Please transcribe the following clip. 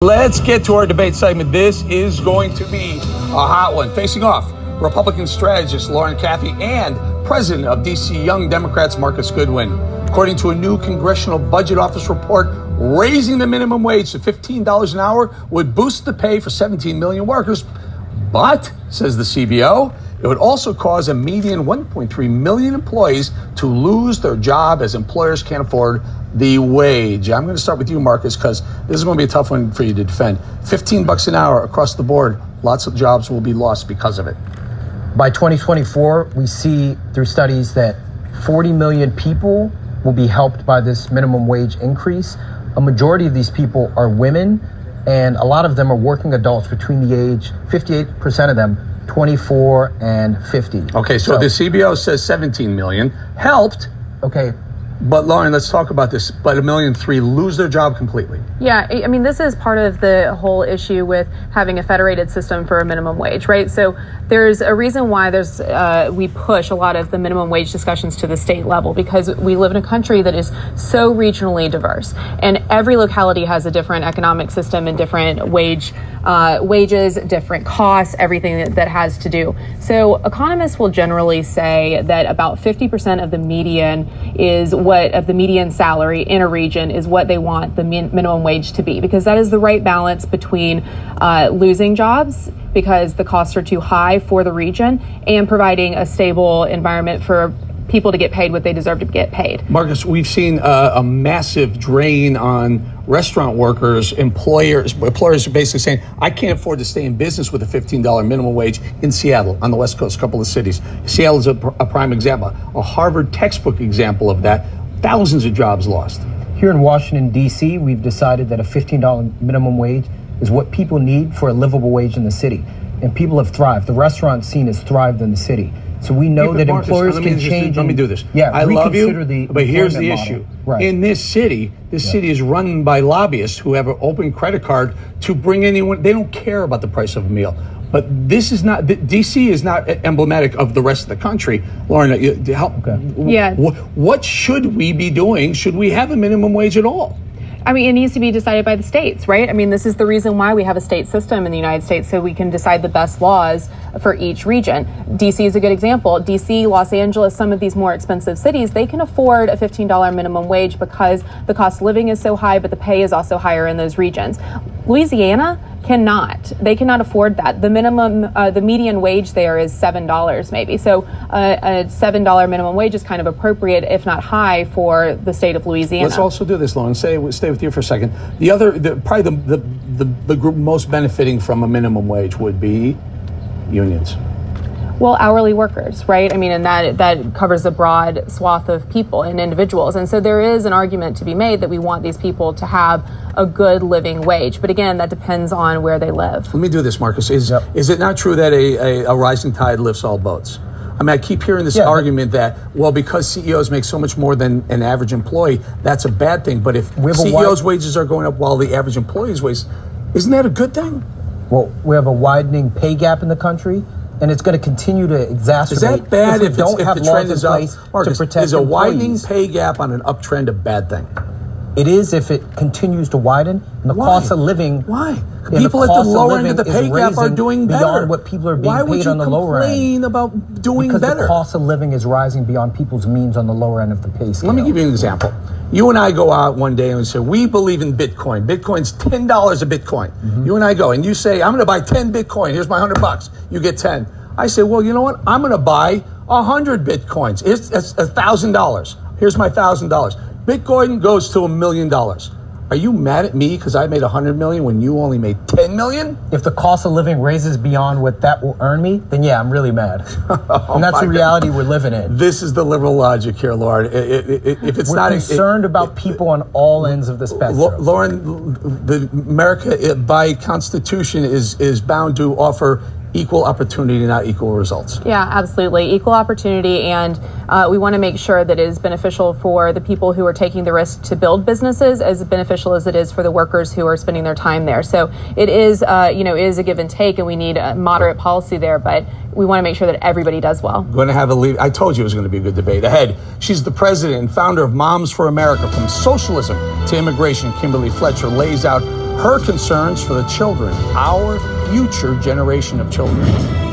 Let's get to our debate segment. This is going to be a hot one. Facing off, Republican strategist Lauren Claffey and President of D.C. Young Democrats Marcus Goodwin. According to a new Congressional Budget Office report, raising the minimum wage to $15 an hour would boost the pay for 17 million workers. But, says the CBO, it would also cause a median 1.3 million employees to lose their job as employers can't afford the wage. I'm going to start with you, Marcus, because this is going to be a tough one for you to defend. $15 an hour across the board. Lots of jobs will be lost because of it. By 2024, we see through studies that 40 million people will be helped by this minimum wage increase. A majority of these people are women, and a lot of them are working adults between the age, 58% of them, 24 and 50. Okay, so the CBO says 17 million helped. Okay. But Lauren, let's talk about this. But 1.3 million lose their job completely. Yeah, I mean, this is part of the whole issue with having a federated system for a minimum wage, right? So there's a reason why we push a lot of the minimum wage discussions to the state level, because we live in a country that is so regionally diverse, and every locality has a different economic system and different wages, different costs, everything that has to do. So economists will generally say that about 50% of the median salary in a region is what they want the minimum wage to be, because that is the right balance between losing jobs because the costs are too high for the region and providing a stable environment for people to get paid what they deserve to get paid. Marcus, we've seen a massive drain on restaurant workers. Employers are basically saying, I can't afford to stay in business with a $15 minimum wage in Seattle, on the West Coast, a couple of cities. Seattle is a prime example, a Harvard textbook example of that. Thousands of jobs lost. Here in Washington, D.C., we've decided that a $15 minimum wage is what people need for a livable wage in the city. And people have thrived. The restaurant scene has thrived in the city. So we know that Marcus, employers can change. Let me do this. Yeah, I love you, but here's the model. issue. Right. In this city, city is run by lobbyists who have an open credit card to bring anyone. They don't care about the price of a meal. But this is not, D.C. is not emblematic of the rest of the country. Lauren, help. Okay. Yeah. What should we be doing? Should we have a minimum wage at all? I mean, it needs to be decided by the states, right? I mean, this is the reason why we have a state system in the United States, so we can decide the best laws for each region. DC is a good example. DC, Los Angeles, some of these more expensive cities, they can afford a $15 minimum wage because the cost of living is so high, but the pay is also higher in those regions. Louisiana cannot. They cannot afford that. The minimum, the median wage there is $7 maybe. So a $7 minimum wage is kind of appropriate, if not high, for the state of Louisiana. Let's also do this, Lauren. Stay with you for a second. Probably the group most benefiting from a minimum wage would be unions. Well, hourly workers, right? I mean, and that covers a broad swath of people and individuals. And so there is an argument to be made that we want these people to have a good living wage. But again, that depends on where they live. Let me do this, Marcus. Is it not true that a rising tide lifts all boats? I mean, I keep hearing this argument that, well, because CEOs make so much more than an average employee, that's a bad thing. But if CEOs' wages are going up while the average employee's wages, isn't that a good thing? Well, we have a widening pay gap in the country, and it's going to continue to exacerbate. Is that bad if the trend is up? Marcus, to protect is a widening employees. pay gap on an uptrend a bad thing? It is if it continues to widen, and the cost of living. Why? People at the lower end of the pay gap are doing better. Beyond what people are being paid on the lower end. Why would you complain about doing because better? Because the cost of living is rising beyond people's means on the lower end of the pay scale. Let me give you an example. You and I go out one day and we say, we believe in Bitcoin. Bitcoin's $10 a Bitcoin. Mm-hmm. You and I go, and you say, I'm going to buy 10 Bitcoin. Here's my $100. You get 10. I say, well, you know what? I'm going to buy 100 Bitcoins. It's $1,000. Here's my $1,000. Bitcoin goes to $1 million. Are you mad at me because I made 100 million when you only made 10 million? If the cost of living raises beyond what that will earn me, then yeah, I'm really mad. And that's the reality we're living in. This is the liberal logic here, Lauren. If it's we're concerned about people on all ends of the spectrum. Lauren, America by Constitution is bound to offer equal opportunity, not equal results. Yeah, absolutely. Equal opportunity, and we want to make sure that it is beneficial for the people who are taking the risk to build businesses as beneficial as it is for the workers who are spending their time there. So it is, it is a give and take, and we need a moderate policy there, but we want to make sure that everybody does well. Going to have I told you it was going to be a good debate ahead. She's the president and founder of Moms for America. From socialism to immigration, Kimberly Fletcher lays out her concerns for the children, our future generation of children.